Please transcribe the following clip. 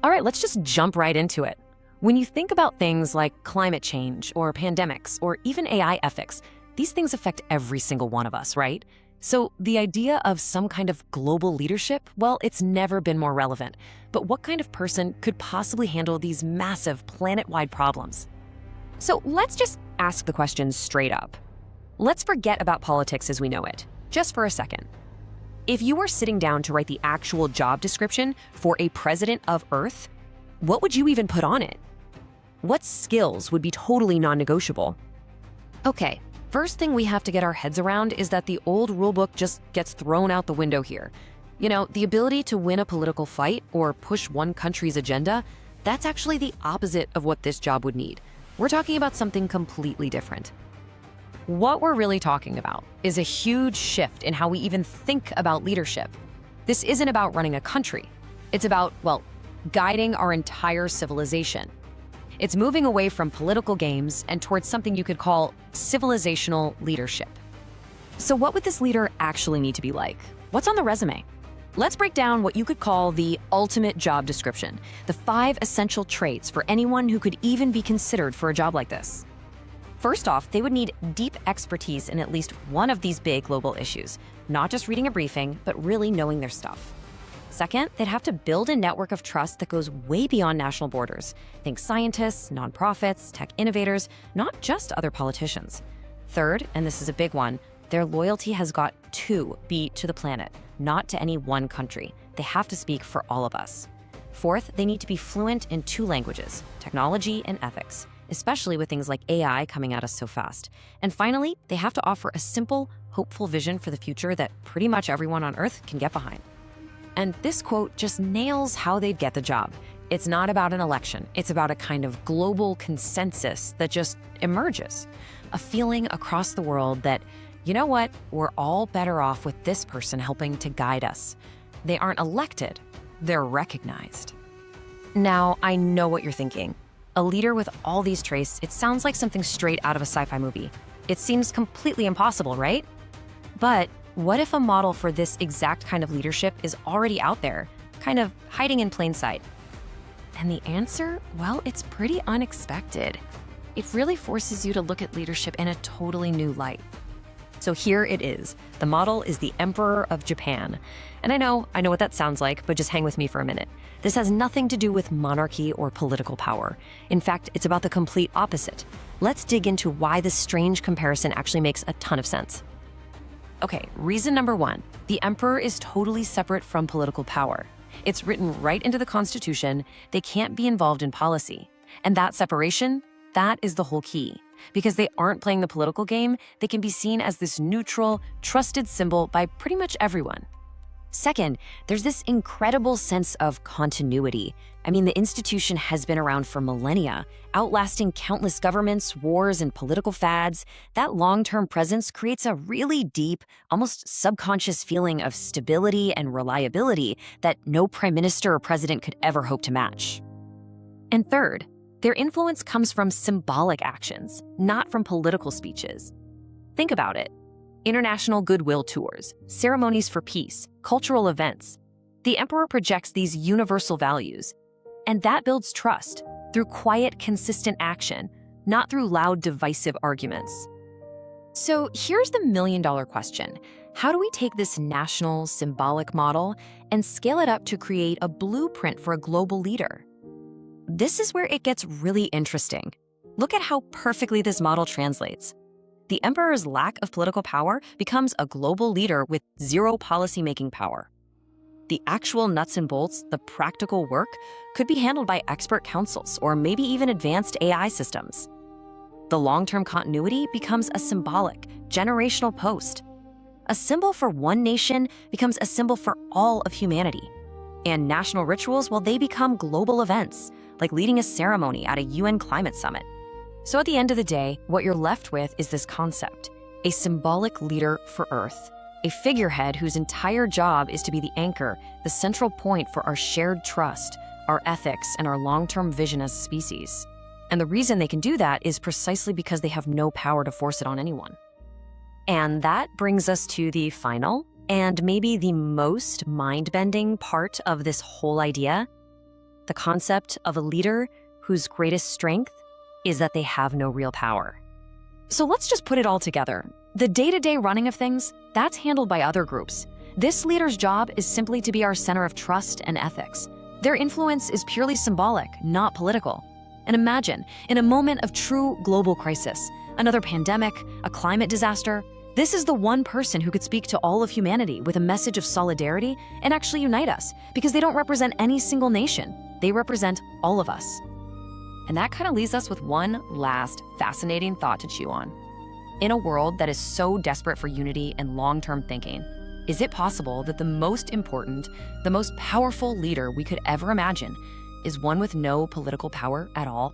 All right, let's just jump right into it. When you think about things like climate change or pandemics or even AI ethics, these things affect every single one of us, right? So the idea of some kind of global leadership, well, it's never been more relevant. But what kind of person could possibly handle these massive planet-wide problems? So let's just ask the question straight up. Let's forget about politics as we know it, just for a second. If you were sitting down to write the actual job description for a president of Earth, what would you even put on it? What skills would be totally non-negotiable? Okay, first thing we have to get our heads around is that the old rulebook just gets thrown out the window here. You know, the ability to win a political fight or push one country's agenda, that's actually the opposite of what this job would need. We're talking about something completely different. What we're really talking about is a huge shift in how we even think about leadership. This isn't about running a country. It's about, well, guiding our entire civilization. It's moving away from political games and towards something you could call civilizational leadership. So what would this leader actually need to be like? What's on the resume? Let's break down what you could call the ultimate job description, the 5 essential traits for anyone who could even be considered for a job like this. First off, they would need deep expertise in at least one of these big global issues, not just reading a briefing, but really knowing their stuff. Second, they'd have to build a network of trust that goes way beyond national borders. Think scientists, nonprofits, tech innovators, not just other politicians. Third, and this is a big one, their loyalty has got to be to the planet, not to any one country. They have to speak for all of us. Fourth, they need to be fluent in 2 languages, technology and ethics, especially with things like AI coming at us so fast. And finally, they have to offer a simple, hopeful vision for the future that pretty much everyone on Earth can get behind. And this quote just nails how they'd get the job. It's not about an election. It's about a kind of global consensus that just emerges. A feeling across the world that, you know what, we're all better off with this person helping to guide us. They aren't elected, they're recognized. Now, I know what you're thinking. A leader with all these traits, it sounds like something straight out of a sci-fi movie. It seems completely impossible, right? But what if a model for this exact kind of leadership is already out there, kind of hiding in plain sight? And the answer, well, it's pretty unexpected. It really forces you to look at leadership in a totally new light. So here it is. The model is the Emperor of Japan. And I know what that sounds like, but just hang with me for a minute. This has nothing to do with monarchy or political power. In fact, it's about the complete opposite. Let's dig into why this strange comparison actually makes a ton of sense. Okay, reason number 1, the emperor is totally separate from political power. It's written right into the Constitution. They can't be involved in policy. And that separation, that is the whole key. Because they aren't playing the political game, they can be seen as this neutral, trusted symbol by pretty much everyone. Second, there's this incredible sense of continuity. I mean, the institution has been around for millennia, outlasting countless governments, wars, and political fads. That long-term presence creates a really deep, almost subconscious feeling of stability and reliability that no prime minister or president could ever hope to match. And third, their influence comes from symbolic actions, not from political speeches. Think about it. International goodwill tours, ceremonies for peace, cultural events. The emperor projects these universal values, and that builds trust through quiet, consistent action, not through loud, divisive arguments. So here's the million-dollar question. How do we take this national, symbolic model and scale it up to create a blueprint for a global leader? This is where it gets really interesting. Look at how perfectly this model translates. The emperor's lack of political power becomes a global leader with 0 policy-making power. The actual nuts and bolts, the practical work, could be handled by expert councils or maybe even advanced AI systems. The long-term continuity becomes a symbolic, generational post. A symbol for one nation becomes a symbol for all of humanity. And national rituals, well, they become global events, like leading a ceremony at a UN climate summit. So at the end of the day, what you're left with is this concept, a symbolic leader for Earth, a figurehead whose entire job is to be the anchor, the central point for our shared trust, our ethics, and our long-term vision as a species. And the reason they can do that is precisely because they have no power to force it on anyone. And that brings us to the final, and maybe the most mind-bending part of this whole idea. the concept of a leader whose greatest strength is that they have no real power. So let's just put it all together. The day-to-day running of things, that's handled by other groups. This leader's job is simply to be our center of trust and ethics. Their influence is purely symbolic, not political. And imagine, in a moment of true global crisis, another pandemic, a climate disaster, this is the one person who could speak to all of humanity with a message of solidarity and actually unite us, because they don't represent any single nation. They represent all of us. And that kind of leaves us with one last fascinating thought to chew on. In a world that is so desperate for unity and long-term thinking, is it possible that the most important, the most powerful leader we could ever imagine is one with no political power at all?